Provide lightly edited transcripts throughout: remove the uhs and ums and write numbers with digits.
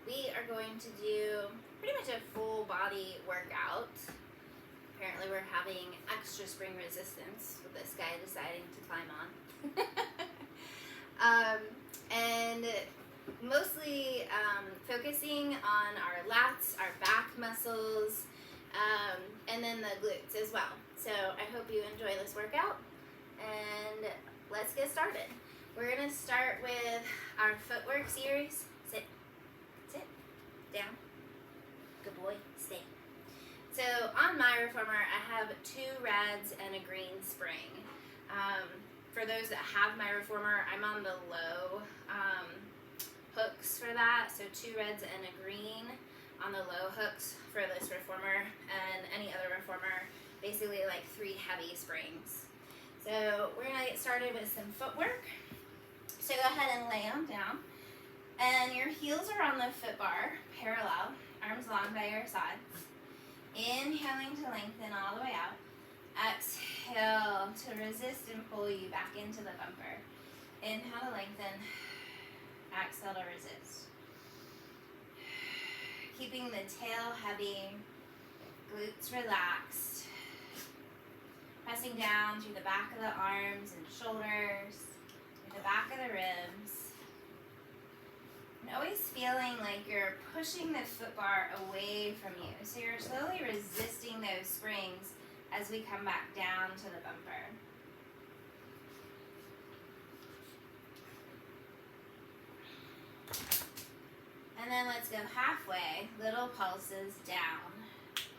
we are going to do pretty much a full body workout. Apparently we're having extra spring resistance with this guy deciding to climb on. And mostly focusing on our lats, our back muscles, and then the glutes as well. So I hope you enjoy this workout, and let's get started. We're going to start with our footwork series. Sit, down, good boy, stay. So on my reformer, I have 2 reds and a green spring. For those that have my reformer, I'm on the low hooks for that. So 2 reds and a green on the low hooks for this reformer, and any other reformer, basically like 3 heavy springs. So we're gonna get started with some footwork. So go ahead and lay them down, and your heels are on the foot bar, parallel, arms long by your sides. Inhaling to lengthen all the way out. Exhale to resist and pull you back into the bumper. Inhale to lengthen. Exhale to resist. Keeping the tail heavy, glutes relaxed. Pressing down through the back of the arms and shoulders, through the back of the ribs. And always feeling like you're pushing the foot bar away from you. So you're slowly resisting those springs as we come back down to the bumper. And then let's go halfway, little pulses down. 3.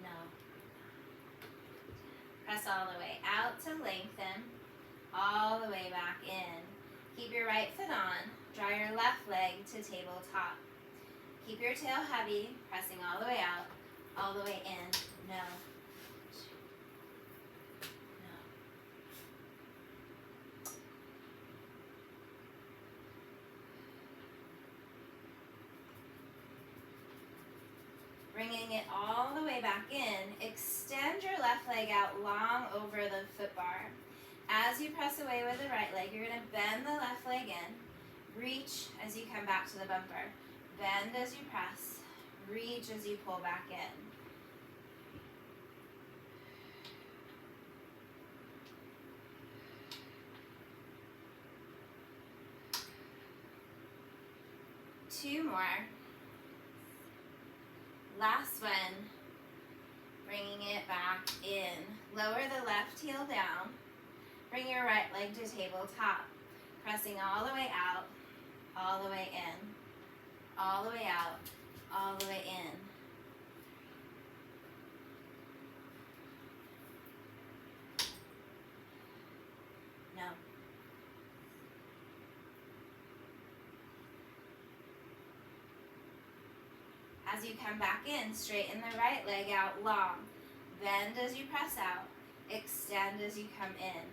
No. Press all the way out to lengthen, all the way back in. Keep your right foot on. Draw your left leg to tabletop. Keep your tail heavy, pressing all the way out, all the way in. No. No. Bringing it all the way back in. Extend your left leg out long over the foot bar. As you press away with the right leg, you're going to bend the left leg in. Reach as you come back to the bumper. Bend as you press. Reach as you pull back in. Two more. Last one. Bringing it back in. Lower the left heel down. Bring your right leg to tabletop. Pressing all the way out, all the way in, all the way out, all the way in. No. As you come back in, straighten the right leg out long. Bend as you press out. Extend as you come in.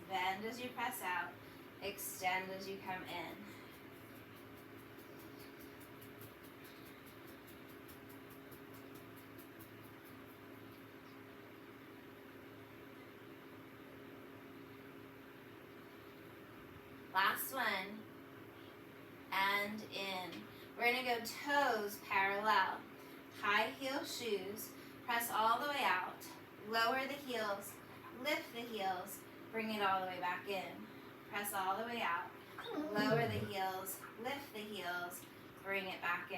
Bend as you press out. Extend as you come in. Last one. And in. We're going to go toes parallel. High heel shoes. Press all the way out. Lower the heels. Lift the heels. Bring it all the way back in. Press all the way out. Lower the heels. Lift the heels. Bring it back in.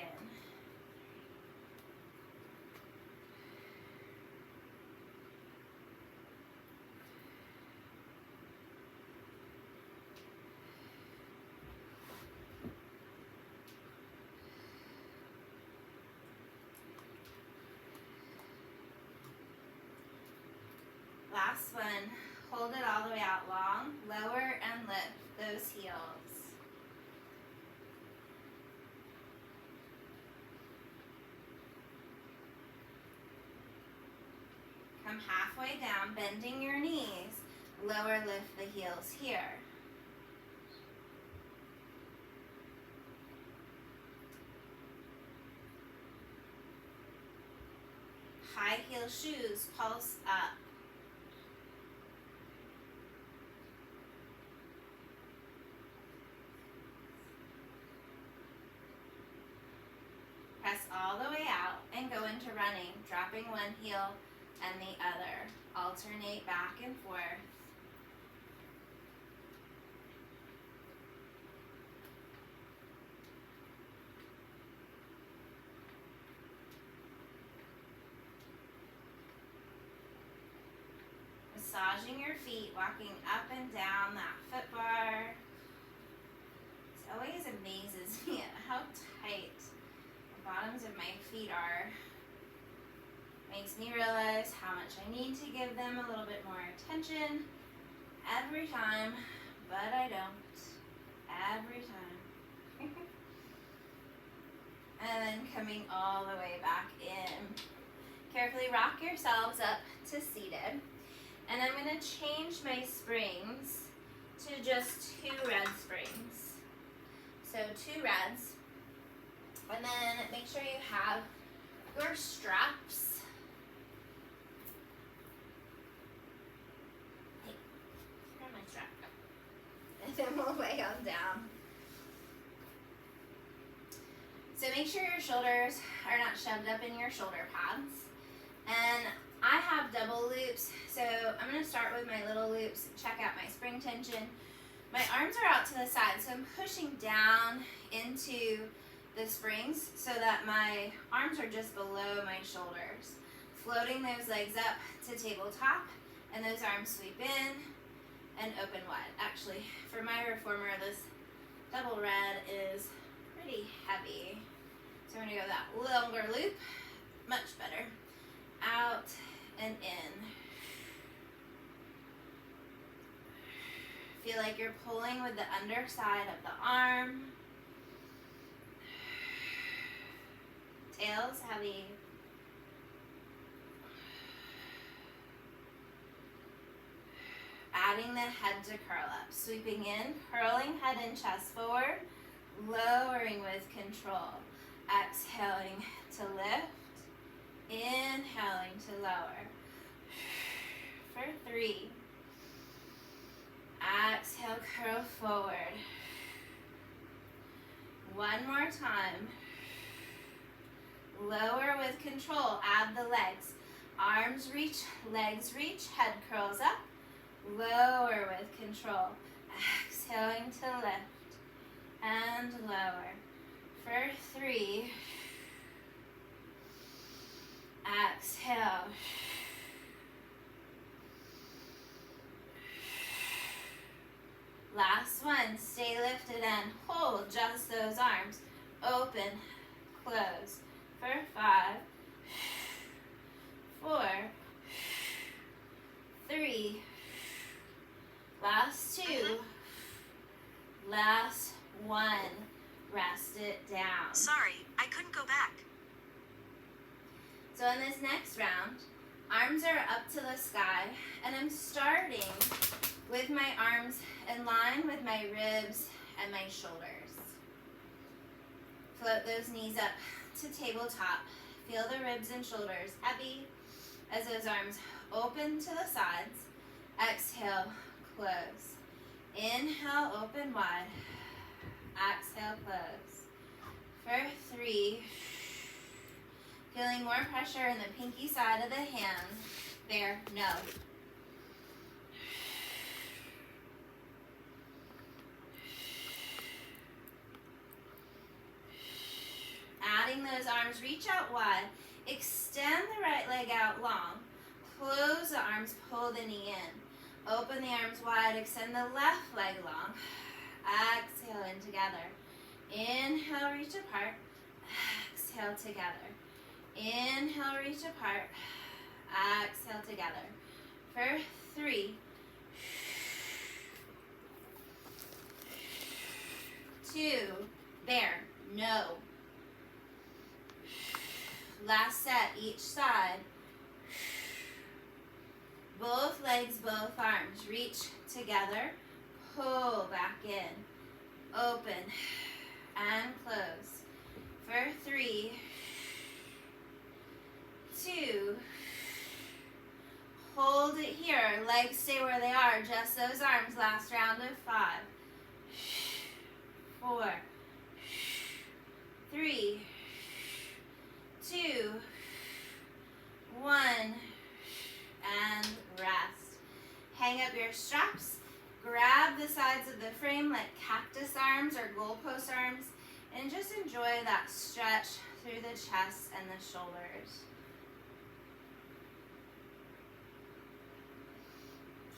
Last one. Hold it all the way out long. Lower and lift those heels. Come halfway down, bending your knees. Lower, lift the heels here. High heel shoes, pulse up. all the way out and go into running, dropping one heel and the other. Alternate back and forth. Massaging your feet, walking up and down that foot bar. It always amazes me at how tight the bottoms of my feet are. Makes me realize how much I need to give them a little bit more attention every time, but I don't. Every time. And then coming all the way back in. Carefully rock yourselves up to seated. And I'm going to change my springs to just 2 red springs. So 2 reds. And then make sure you have your straps. Hey, grab my strap. And then we'll lay on down. So make sure your shoulders are not shoved up in your shoulder pads. And I have double loops, so I'm going to start with my little loops, check out my spring tension. My arms are out to the side, so I'm pushing down into the springs so that my arms are just below my shoulders. Floating those legs up to tabletop, and those arms sweep in and open wide. Actually, for my reformer, this double red is pretty heavy. So I'm going to go that longer loop, much better. Out and in. Feel like you're pulling with the underside of the arm. Tail's heavy. Adding the head to curl up. Sweeping in, curling head and chest forward. Lowering with control. Exhaling to lift. Inhaling to lower. For 3. Exhale, curl forward. One more time. Lower with control. Add the legs. Arms reach, legs reach, head curls up. Lower with control. Exhaling to lift and lower. For 3. Exhale. Last one. Stay lifted and hold just those arms. Open, close. For 5, 4, 3. Last 2. Last 1. Rest it down. Sorry, I couldn't go back. So in this next round, arms are up to the sky, and I'm starting with my arms in line with my ribs and my shoulders. Float those knees up to tabletop. Feel the ribs and shoulders heavy as those arms open to the sides. Exhale, close. Inhale, open wide. Exhale, close. For 3. Feeling more pressure in the pinky side of the hand. There, no. Adding those arms, reach out wide. Extend the right leg out long. Close the arms, pull the knee in. Open the arms wide, extend the left leg long. Exhale in together. Inhale, reach apart. Exhale together. Inhale, reach apart. Exhale together. For 3. 2. There. No. Last set, each side. Both legs, both arms. Reach together. Pull back in. Open. And close. For 3. 2. Hold it here. Legs stay where they are. Just those arms. Last round of 5. 4. 3. 2, 1, and rest. Hang up your straps, grab the sides of the frame like cactus arms or goalpost arms, and just enjoy that stretch through the chest and the shoulders.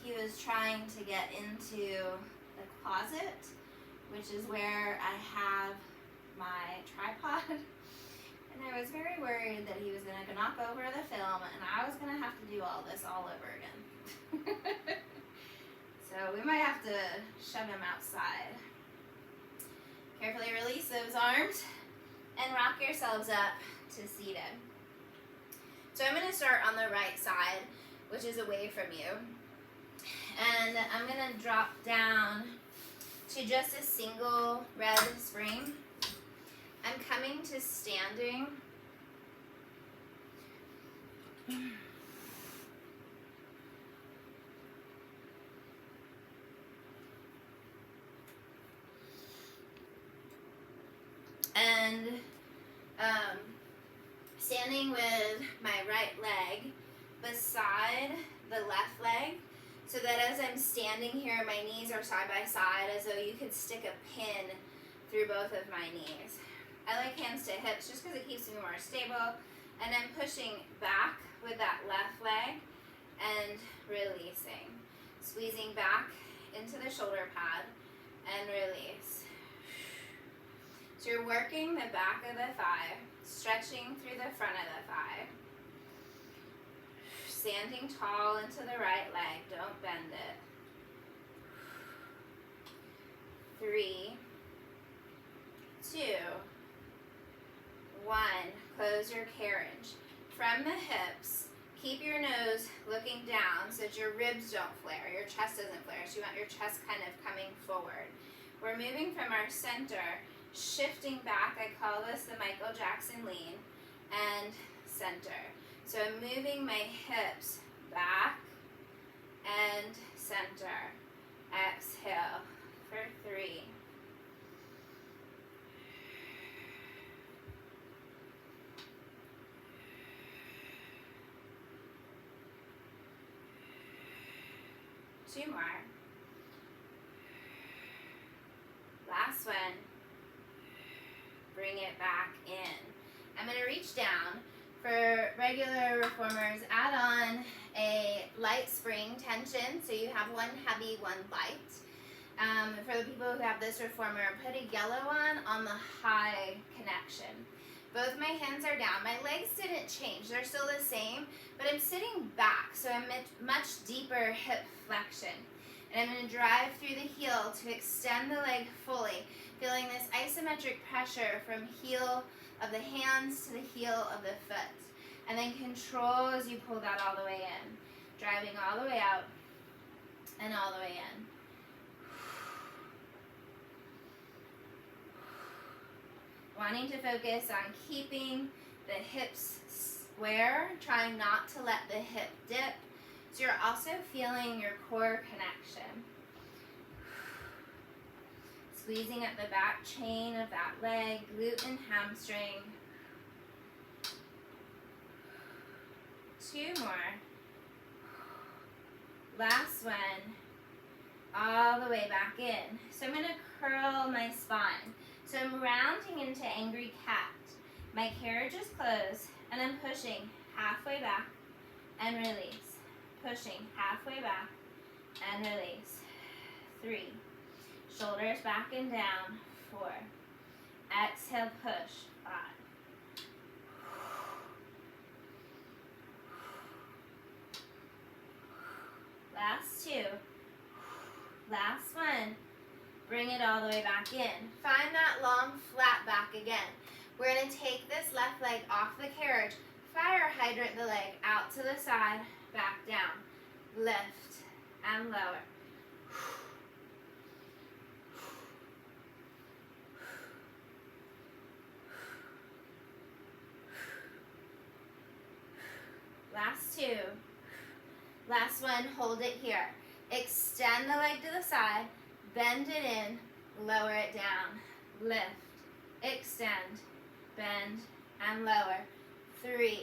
He was trying to get into the closet, which is where I have my tripod, and I was very worried that he was going to knock over the film and I was going to have to do all this all over again. So we might have to shove him outside. Carefully release those arms and rock yourselves up to seated. So I'm going to start on the right side, which is away from you. And I'm going to drop down to just a single red spring. I'm coming to standing. And standing with my right leg beside the left leg, so that as I'm standing here, my knees are side by side as though you could stick a pin through both of my knees. I like hands to hips just because it keeps me more stable. And I'm pushing back with that left leg and releasing. Squeezing back into the shoulder pad and release. So you're working the back of the thigh, stretching through the front of the thigh. Standing tall into the right leg, don't bend it. 3, 2, 1. Close your carriage. From the hips, keep your nose looking down so that your ribs don't flare, your chest doesn't flare. So you want your chest kind of coming forward. We're moving from our center, shifting back. I call this the Michael Jackson lean, and center. So I'm moving my hips back and center. Exhale for 3. Two more. Last one. Bring it back in. I'm going to reach down. For regular reformers, add on a light spring tension, so you have one heavy, one light. For the people who have this reformer, put a yellow on the high connection. Both my hands are down. My legs didn't change. They're still the same, but I'm sitting back, so I'm at much deeper hip flexion. And I'm going to drive through the heel to extend the leg fully, feeling this isometric pressure from heel of the hands to the heel of the foot. And then control as you pull that all the way in. Driving all the way out and all the way in. Wanting to focus on keeping the hips square, trying not to let the hip dip. So you're also feeling your core connection. Squeezing at the back chain of that leg, glute and hamstring. 2 more. Last one. All the way back in. So I'm going to curl my spine. So I'm rounding into angry cat. My carriage is closed and I'm pushing halfway back and release. Pushing halfway back and release. 3. Shoulders back and down. 4. Exhale, push. 5. Last 2. Last one. Bring it all the way back in. Find that long flat back again. We're going to take this left leg off the carriage. Fire hydrant the leg out to the side, back down. Lift and lower. Last 2. Last one, hold it here. Extend the leg to the side, bend it in, lower it down. Lift, extend, bend, and lower. 3,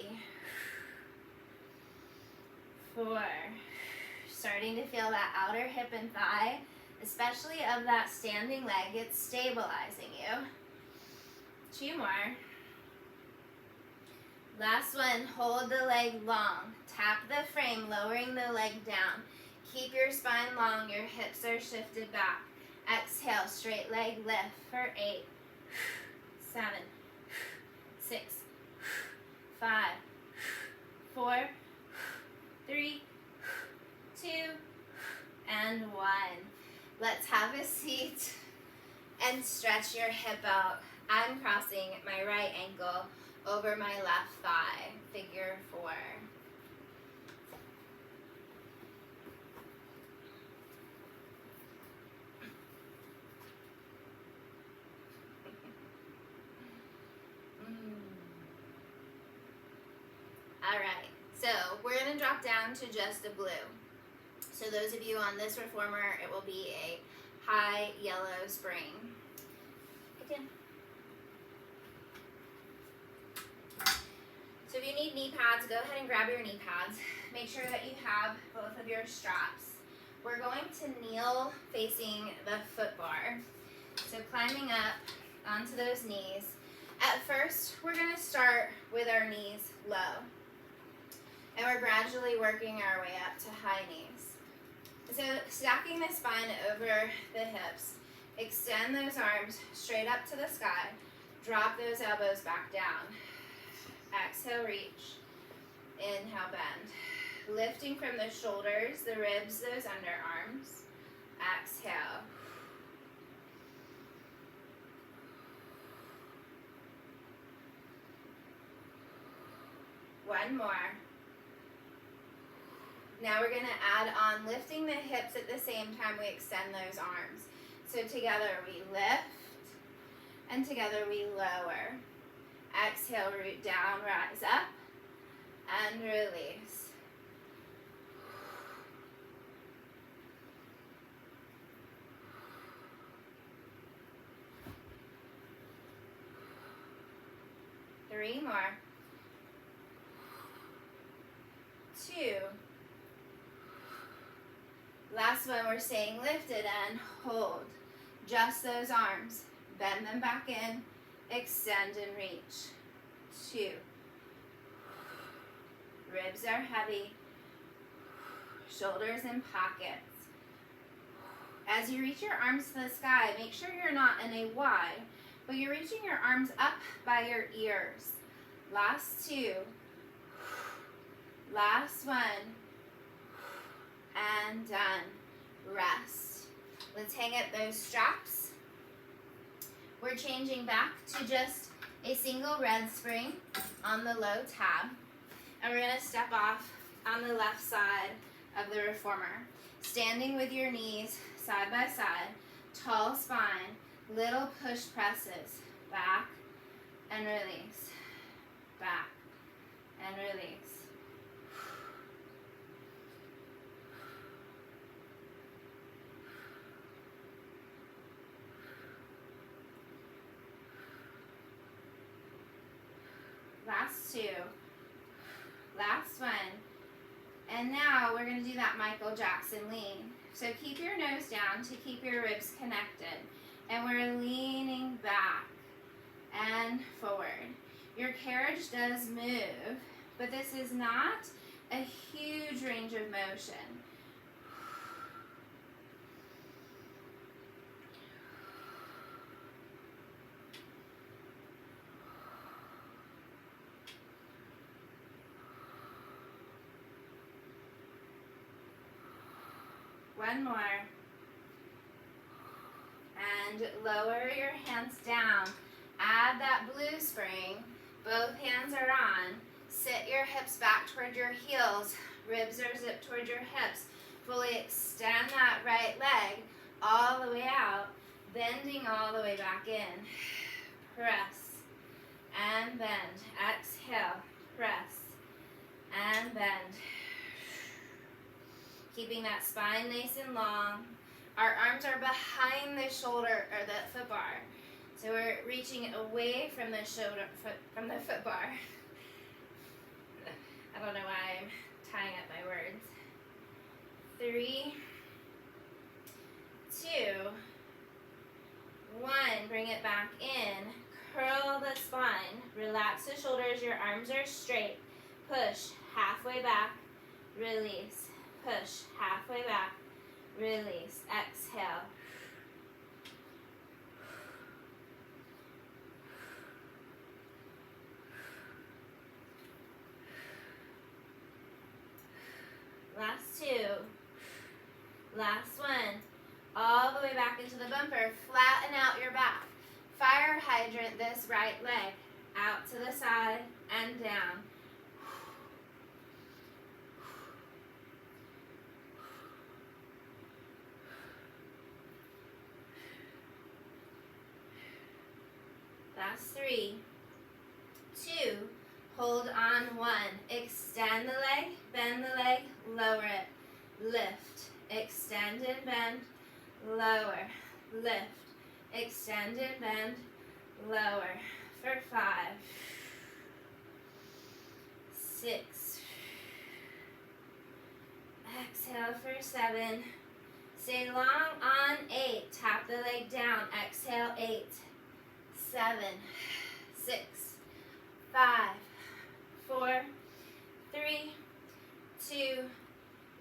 4. Starting to feel that outer hip and thigh, especially of that standing leg. It's stabilizing you. 2 more. Last one, hold the leg long. Tap the frame, lowering the leg down. Keep your spine long, your hips are shifted back. Exhale, straight leg lift for 8, 7, 6, 5, 4, 3, 2, and 1. Let's have a seat and stretch your hip out. I'm crossing my right ankle over my left thigh, figure 4. All right, so we're gonna drop down to just a blue. So those of you on this reformer, it will be a high yellow spring. Again. So if you need knee pads, go ahead and grab your knee pads. Make sure that you have both of your straps. We're going to kneel facing the foot bar. So climbing up onto those knees. At first, we're gonna start with our knees low. And we're gradually working our way up to high knees. So stacking the spine over the hips. Extend those arms straight up to the sky. Drop those elbows back down. Exhale, reach. Inhale, bend. Lifting from the shoulders, the ribs, those underarms. Exhale. One more. Now we're going to add on lifting the hips at the same time we extend those arms. So together we lift, and together we lower. Exhale, root down, rise up, and release. Three more. 2. Last one, we're staying lifted and hold. Just those arms. Bend them back in. Extend and reach. 2. Ribs are heavy. Shoulders in pockets. As you reach your arms to the sky, make sure you're not in a Y, but you're reaching your arms up by your ears. Last 2. Last one. And done. Rest. Let's hang up those straps. We're changing back to just a single red spring on the low tab. And we're going to step off on the left side of the reformer. Standing with your knees side by side, tall spine, little push presses. Back and release. Back and release. Last 2. Last one. And now we're going to do that Michael Jackson lean. So keep your nose down to keep your ribs connected. And we're leaning back and forward. Your carriage does move, but this is not a huge range of motion. One more. And lower your hands down. Add that blue spring. Both hands are on. Sit your hips back toward your heels. Ribs are zipped toward your hips. Fully extend that right leg all the way out. Bending all the way back in. Press. And bend. Exhale. Press. And bend. Keeping that spine nice and long. Our arms are behind the shoulder or the foot bar. So we're reaching away from the foot bar. I don't know why I'm tying up my words. 3, 2, 1. Bring it back in. Curl the spine. Relax the shoulders. Your arms are straight. Push halfway back. Release. Push halfway back. Release. Exhale. Last 2. Last 1. All the way back into the bumper. Flatten out your back. Fire hydrant this right leg. Out to the side and down. Last 3, 2, hold on 1. Extend the leg, bend the leg, lower it, lift, extend and bend, lower, lift, extend and bend, lower, for 5, 6, exhale for 7, stay long on 8, tap the leg down, exhale 8, 7, 6, 5, 4, 3, 2,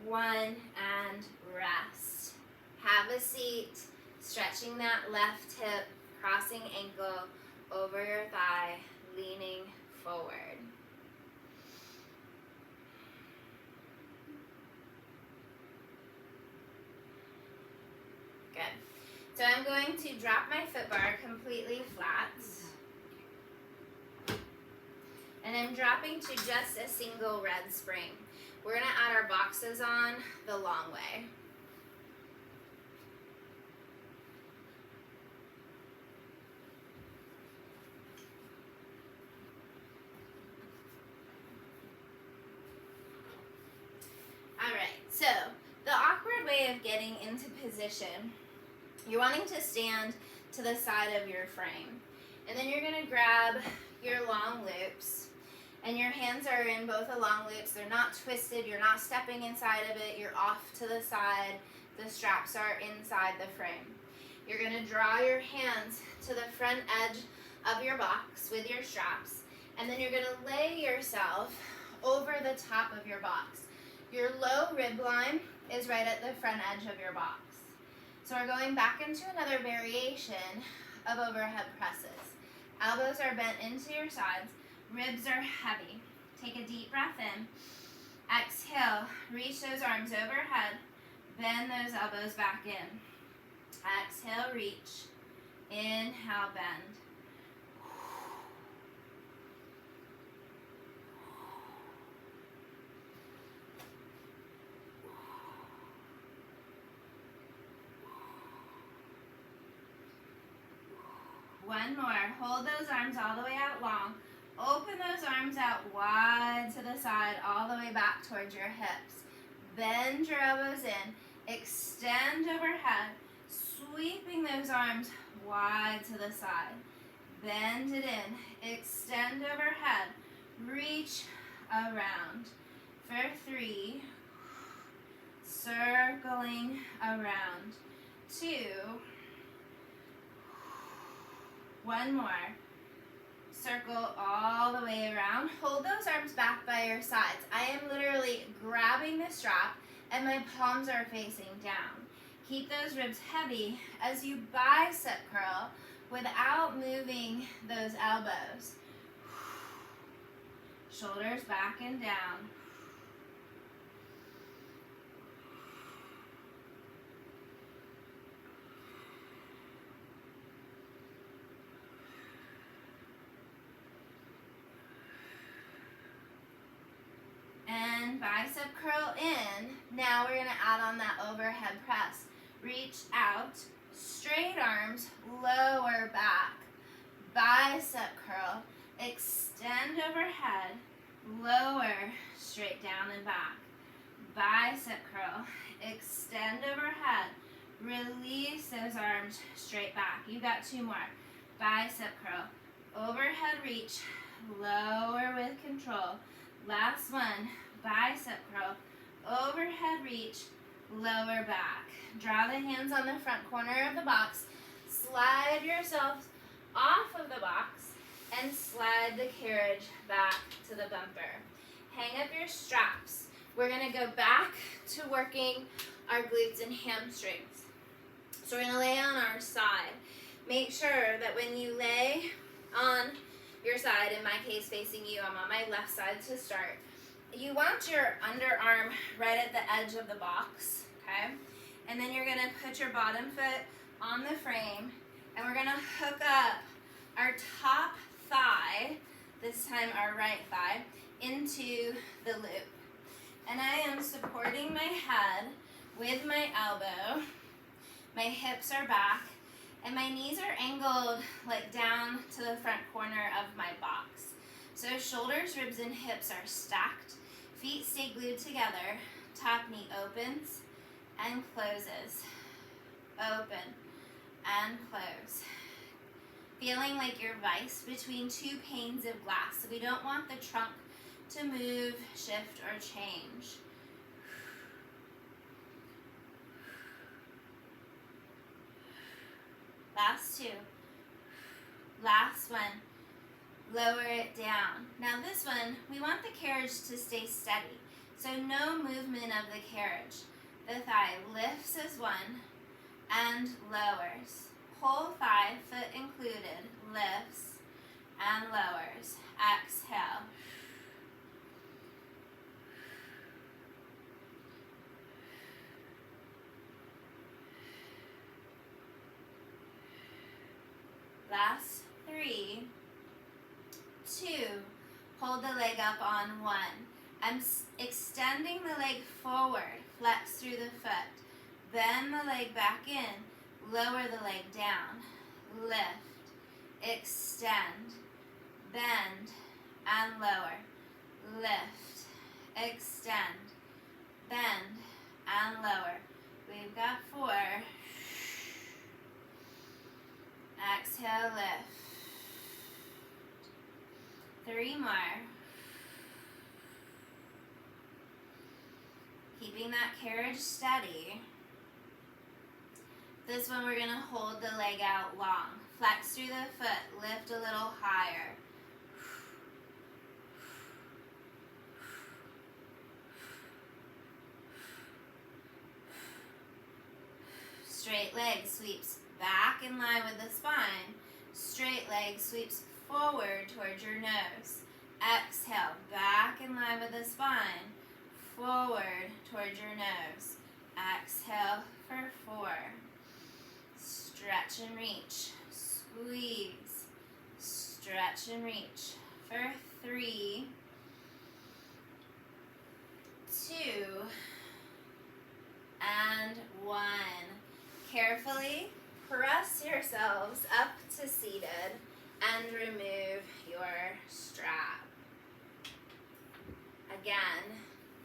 1, and rest. Have a seat, stretching that left hip, crossing ankle over your thigh, leaning forward. Good. So I'm going to drop my foot bar completely flat. And I'm dropping to just a single red spring. We're going to add our boxes on the long way. Alright, so the awkward way of getting into position, you're wanting to stand to the side of your frame. And then you're going to grab your long loops. And your hands are in both the long loops. They're not twisted. You're not stepping inside of it. You're off to the side. The straps are inside the frame. You're going to draw your hands to the front edge of your box with your straps. And then you're going to lay yourself over the top of your box. Your low rib line is right at the front edge of your box. So we're going back into another variation of overhead presses. Elbows are bent into your sides. Ribs are heavy. Take a deep breath in. Exhale. Reach those arms overhead. Bend those elbows back in. Exhale, reach. Inhale, bend. One more. Hold those arms all the way out long. Open those arms out wide to the side, all the way back towards your hips. Bend your elbows in. Extend overhead, sweeping those arms wide to the side. Bend it in. Extend overhead. Reach around. For 3. Circling around. 2. One more. Circle all the way around. Hold those arms back by your sides. I am literally grabbing the strap and my palms are facing down. Keep those ribs heavy as you bicep curl without moving those elbows. Shoulders back and down. And bicep curl in. Now we're going to add on that overhead press. Reach out, straight arms, lower back. Bicep curl, extend overhead, lower, straight down and back. Bicep curl, extend overhead, release those arms straight back. You got 2 more. Bicep curl, overhead reach, lower with control. Last one, bicep curl, overhead reach, lower back. Draw the hands on the front corner of the box, slide yourself off of the box, and slide the carriage back to the bumper. Hang up your straps. We're gonna go back to working our glutes and hamstrings. So we're gonna lay on our side. Make sure that when you lay on your side, in my case facing you, I'm on my left side to start. You want your underarm right at the edge of the box, okay? And then you're gonna put your bottom foot on the frame, and we're gonna hook up our top thigh, this time our right thigh, into the loop. And I am supporting my head with my elbow. My hips are back, and my knees are angled like down to the front corner of my box. So shoulders, ribs, and hips are stacked. Feet stay glued together. Top knee opens and closes. Open and close. Feeling like you're vice between two panes of glass. So we don't want the trunk to move, shift, or change. Last two. Last one. Lower it down. Now this one, we want the carriage to stay steady. So no movement of the carriage. The thigh lifts as one and lowers. Whole thigh, foot included, lifts and lowers. Exhale. Last three, two, hold the leg up on one. I'm extending the leg forward, flex through the foot, bend the leg back in, lower the leg down, lift, extend, bend, and lower, lift, extend, bend, and lower. We've got 4. Exhale, lift. 3 more. Keeping that carriage steady. This one we're going to hold the leg out long. Flex through the foot, lift a little higher. Straight leg sweeps back in line with the spine. Straight leg sweeps forward towards your nose. Exhale, back in line with the spine. Forward towards your nose. Exhale for 4. Stretch and reach. Squeeze. Stretch and reach for 3, 2, and 1. Carefully press yourselves up to seated and remove your strap. Again,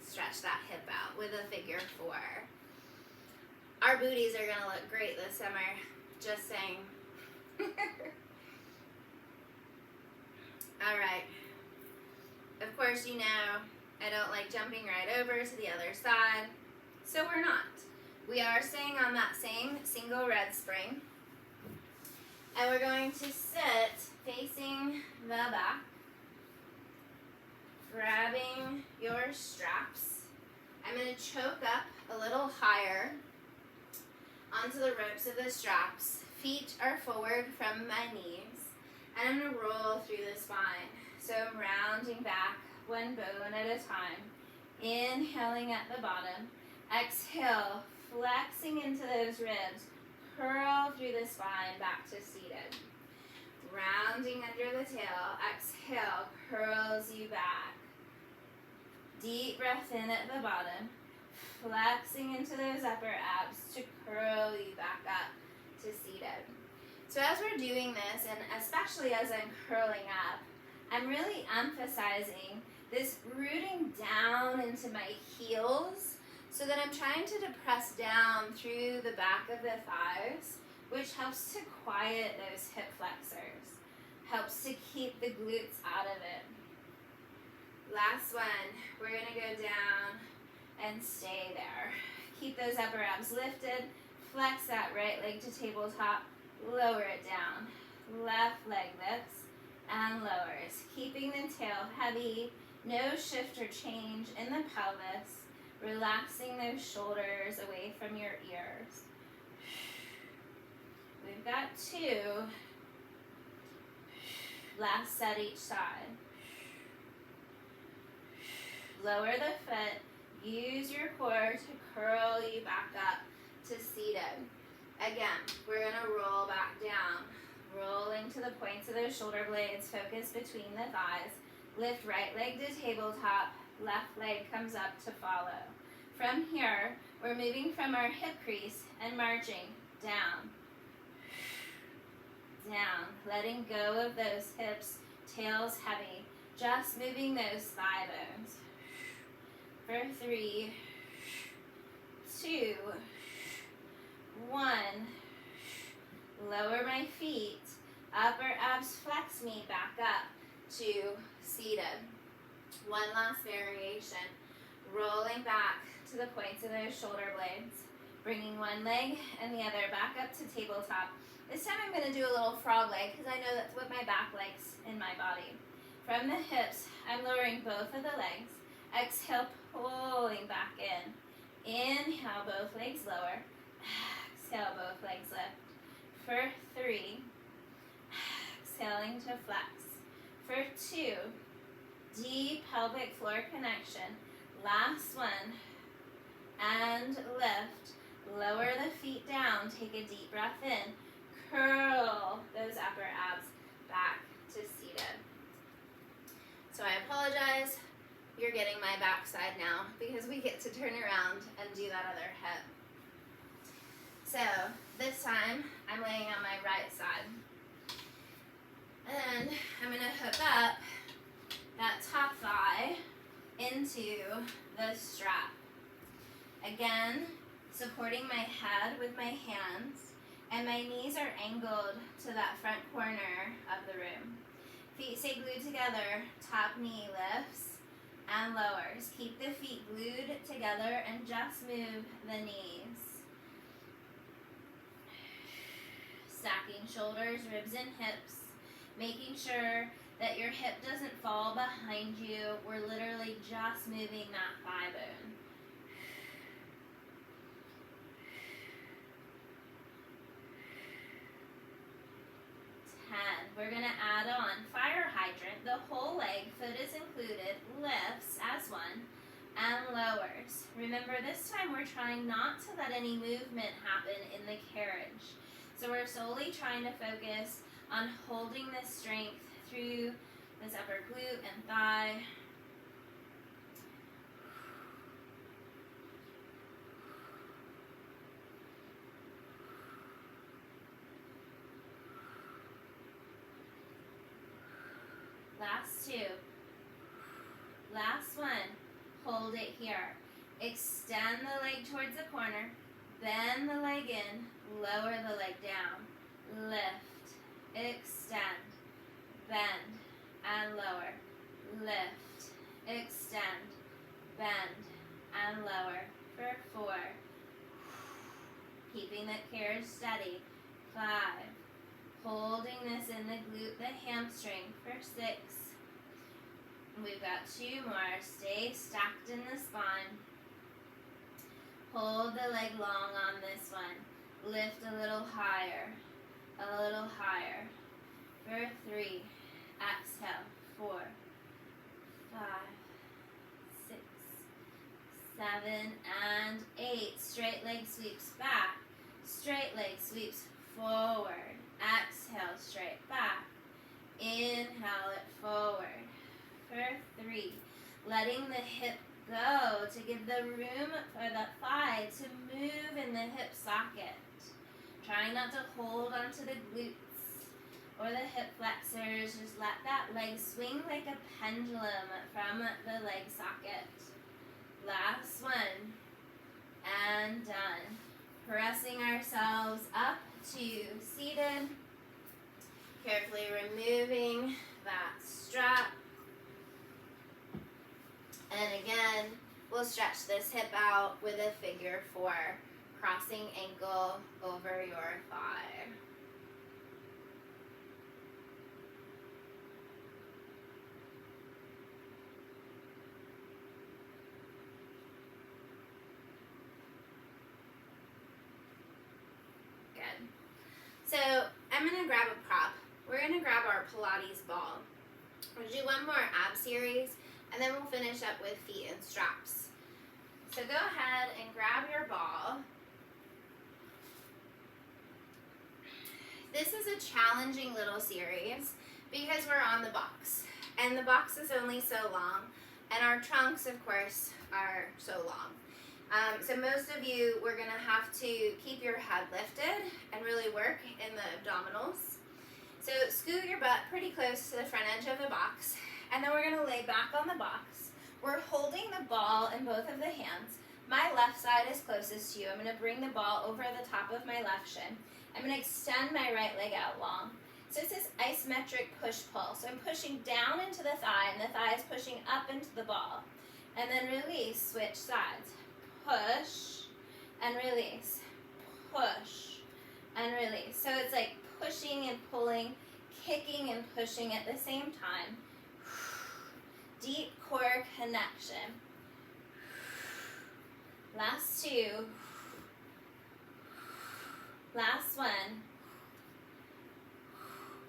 stretch that hip out with a figure 4. Our booties are gonna look great this summer, just saying. All right. Of course, you know I don't like jumping right over to the other side, so we're not. We are staying on that same single red spring, and we're going to sit facing the back, grabbing your straps. I'm going to choke up a little higher onto the ropes of the straps. Feet are forward from my knees, and I'm going to roll through the spine. So I'm rounding back one bone at a time, inhaling at the bottom, exhale, flexing into those ribs, curl through the spine back to seated. Rounding under the tail, exhale, curls you back. Deep breath in at the bottom, flexing into those upper abs to curl you back up to seated. So as we're doing this, and especially as I'm curling up, I'm really emphasizing this rooting down into my heels so that I'm trying to depress down through the back of the thighs, which helps to quiet those hip flexors, helps to keep the glutes out of it. Last one. We're gonna go down and stay there. Keep those upper abs lifted. Flex that right leg to tabletop. Lower it down. Left leg lifts and lowers. Keeping the tail heavy. No shift or change in the pelvis. Relaxing those shoulders away from your ears. We've got 2. Last set each side. Lower the foot. Use your core to curl you back up to seated. Again, we're going to roll back down. Rolling to the points of those shoulder blades. Focus between the thighs. Lift right leg to tabletop. Left leg comes up to follow. From here, we're moving from our hip crease and marching down. Down. Letting go of those hips. Tails heavy. Just moving those thigh bones. For 3, 2, 1. Lower my feet. Upper abs flex me back up to seated. One last variation. Rolling back to the points of those shoulder blades. Bringing one leg and the other back up to tabletop. This time I'm going to do a little frog leg because I know that's what my back likes in my body. From the hips, I'm lowering both of the legs. Exhale, pulling back in. Inhale, both legs lower. Exhale, both legs lift. For 3, exhaling to flex. For 2, deep pelvic floor connection. Last one. And lift. Lower the feet down. Take a deep breath in. Curl those upper abs back to seated. So I apologize. You're getting my backside now because we get to turn around and do that other hip. So this time I'm laying on my right side. And I'm going to hook up that top thigh into the strap. Again, supporting my head with my hands, and my knees are angled to that front corner of the room. Feet stay glued together, top knee lifts and lowers. Keep the feet glued together and just move the knees. Stacking shoulders, ribs, and hips. Making sure that your hip doesn't fall behind you. We're literally just moving that thigh bone. We're going to add on fire hydrant. The whole leg, foot is included, lifts as one and lowers. Remember, this time we're trying not to let any movement happen in the carriage. So we're solely trying to focus on holding this strength through this upper glute and thigh. Last 2. Last one. Hold it here. Extend the leg towards the corner. Bend the leg in. Lower the leg down. Lift. Extend. Bend. And lower. Lift. Extend. Bend. And lower. For 4. Keeping the carriage steady. 5. Holding this in the glute, the hamstring for 6. We've got 2 more. Stay stacked in the spine. Hold the leg long on this one. Lift a little higher. A little higher. For 3. Exhale. 4, 5, 6, 7, and 8. Straight leg sweeps back. Straight leg sweeps forward. Exhale, straight back. Inhale it forward. For 3. Letting the hip go to give the room for the thigh to move in the hip socket. Trying not to hold onto the glutes or the hip flexors. Just let that leg swing like a pendulum from the leg socket. Last one. And done. Pressing ourselves up to seated. Carefully removing that strap. And again, we'll stretch this hip out with a figure 4, crossing ankle over your thigh. Good. So I'm going to grab a prop. We're going to grab our Pilates ball. We'll do one more ab series, and then we'll finish up with feet and straps. So go ahead and grab your ball. This is a challenging little series because we're on the box, and the box is only so long, and our trunks, of course, are so long. So most of you, we're going to have to keep your head lifted and really work in the abdominals. So scoot your butt pretty close to the front edge of the box, and then we're going to lay back on the box. We're holding the ball in both of the hands. My left side is closest to you. I'm going to bring the ball over the top of my left shin. I'm going to extend my right leg out long. So this is isometric push-pull. So I'm pushing down into the thigh, and the thigh is pushing up into the ball. And then release, switch sides. Push and release. Push and release. So it's like pushing and pulling, kicking and pushing at the same time. Deep core connection. Last 2. Last 1.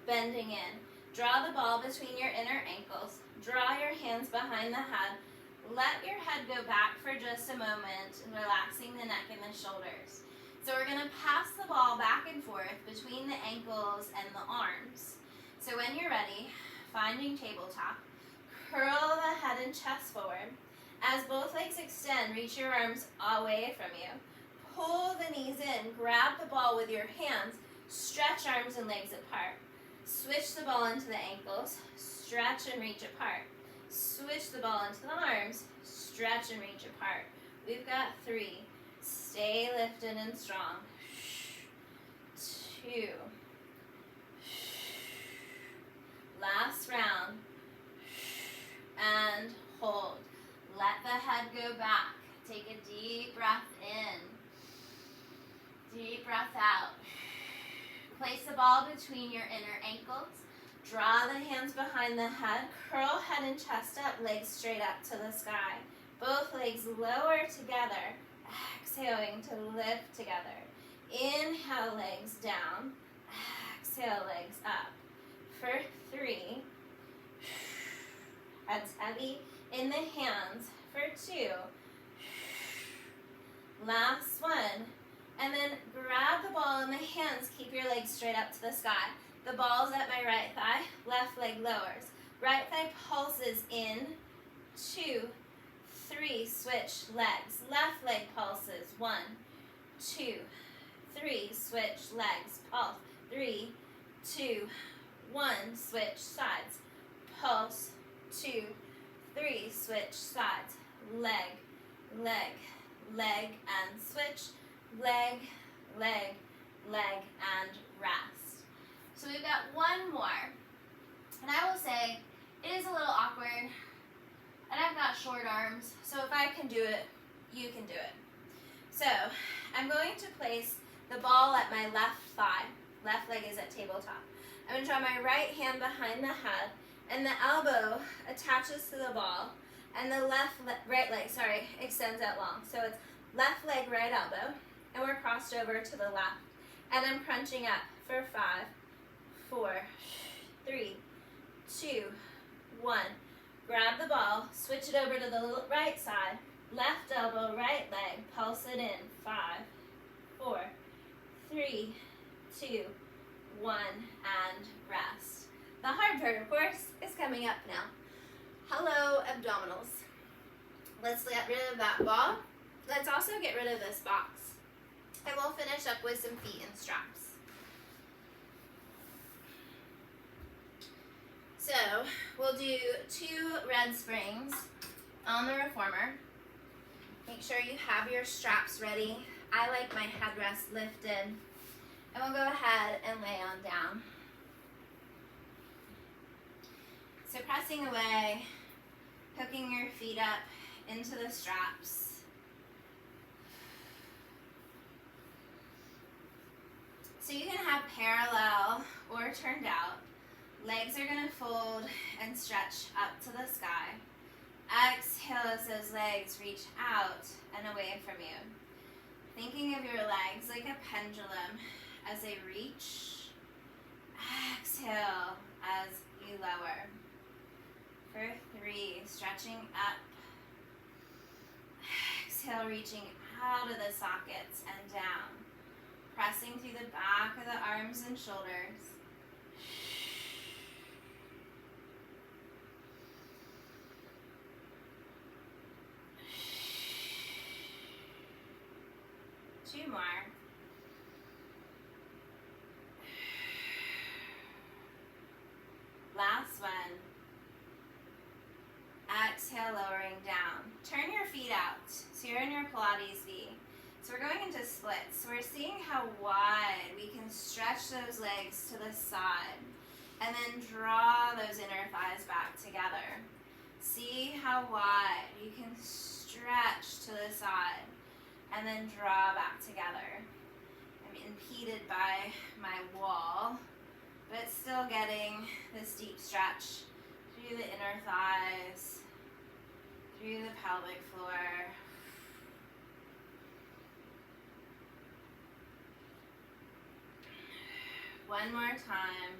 Bending in. Draw the ball between your inner ankles. Draw your hands behind the head. Let your head go back for just a moment, relaxing the neck and the shoulders. So we're going to pass the ball back and forth between the ankles and the arms. So when you're ready, finding tabletop, curl the head and chest forward. As both legs extend, reach your arms away from you. Pull the knees in, grab the ball with your hands, stretch arms and legs apart. Switch the ball into the ankles, stretch and reach apart. Switch the ball into the arms, stretch and reach apart. We've got 3. Stay lifted and strong. 2. Last round. And hold. Let the head go back. Take a deep breath in. Deep breath out. Place the ball between your inner ankles. Draw the hands behind the head. Curl head and chest up, legs straight up to the sky. Both legs lower together. Exhaling to lift together. Inhale, legs down. Exhale, legs up. For 3. Heads heavy in the hands. For 2. Last 1. And then grab the ball in the hands. Keep your legs straight up to the sky. The ball's at my right thigh. Left leg lowers. Right thigh pulses in. 2, 3. Switch legs. Left leg pulses. 1, 2, 3. Switch legs. Pulse. 3, 2, 1. Switch sides. Pulse. 2, 3. Switch sides. Leg, leg, leg, and switch. Leg, leg, leg, and rest. So we've got one more. And I will say, it is a little awkward. And I've got short arms, so if I can do it, you can do it. So, I'm going to place the ball at my left thigh. Left leg is at tabletop. I'm going to draw my right hand behind the head, and the elbow attaches to the ball, and the right leg extends out long. So it's left leg, right elbow, and we're crossed over to the left. And I'm crunching up for 5, 4, 3, 2, 1. Grab the ball, switch it over to the right side, left elbow, right leg, pulse it in. 5, 4, 3, 2, 1, and rest. The hard part, of course, is coming up now. Hello, abdominals. Let's get rid of that ball. Let's also get rid of this box. And we'll finish up with some feet and straps. So, we'll do 2 red springs on the reformer. Make sure you have your straps ready. I like my headrest lifted. And we'll go ahead and lay on down. So pressing away hooking your feet up into the straps. So you can have parallel or turned out. Legs are going to fold and stretch up to the sky. Exhale as those legs reach out and away from you. Thinking of your legs like a pendulum as they reach. Exhale as you lower. For 3, stretching up. Exhale, reaching out of the sockets and down. Pressing through the back of the arms and shoulders. Two more. Last one. Exhale, lowering down. Turn your feet out. So you're in your Pilates V. So we're going into splits. So we're seeing how wide we can stretch those legs to the side and then draw those inner thighs back together. See how wide you can stretch to the side and then draw back together. I'm impeded by my wall, but still getting this deep stretch through the inner thighs, through the pelvic floor. One more time.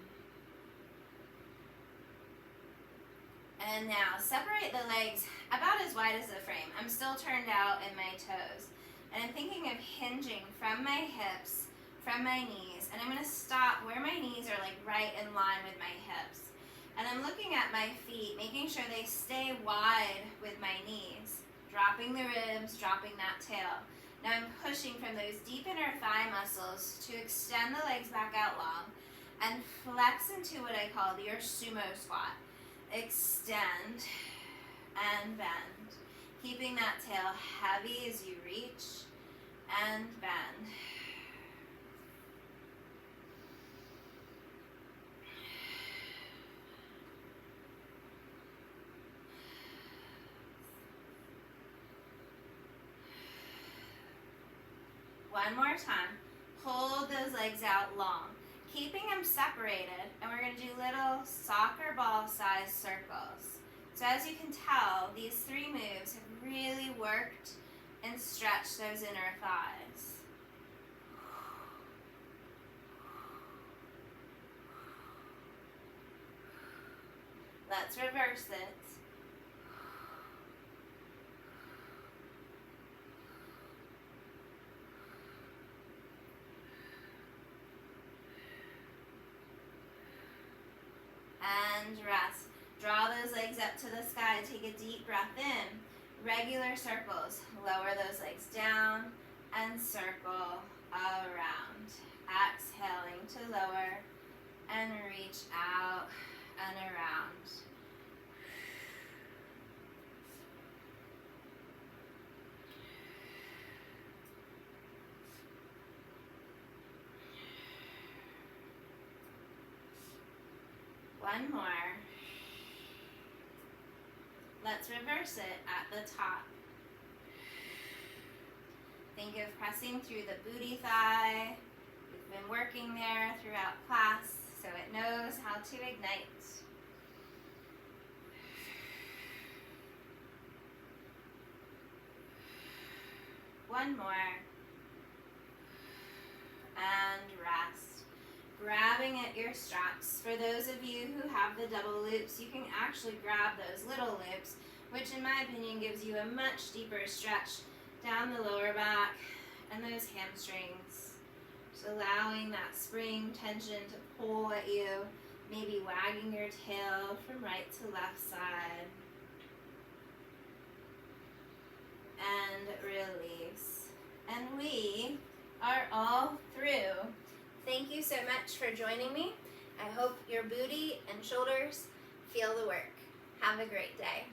And now separate the legs about as wide as the frame. I'm still turned out in my toes. And I'm thinking of hinging from my hips, from my knees. And I'm going to stop where my knees are like right in line with my hips. And I'm looking at my feet, making sure they stay wide with my knees. Dropping the ribs, dropping that tail. Now I'm pushing from those deep inner thigh muscles to extend the legs back out long and flex into what I call your sumo squat. Extend and bend. Keeping that tail heavy as you reach and bend. One more time. Hold those legs out long, keeping them separated, and we're going to do little soccer ball size circles. So as you can tell, these 3 moves have really worked and stretched those inner thighs. Let's reverse it. And rest. Draw those legs up to the sky. Take a deep breath in. Regular circles. Lower those legs down and circle around. Exhaling to lower and reach out and around. One more. Let's reverse it at the top. Think of pressing through the booty thigh. We've been working there throughout class, so it knows how to ignite. One more. And rest. Grabbing at your straps. For those of you who have the double loops, you can actually grab those little loops, which in my opinion gives you a much deeper stretch down the lower back and those hamstrings. Just allowing that spring tension to pull at you, maybe wagging your tail from right to left side. And release. And we are all through. Thank you so much for joining me. I hope your booty and shoulders feel the work. Have a great day.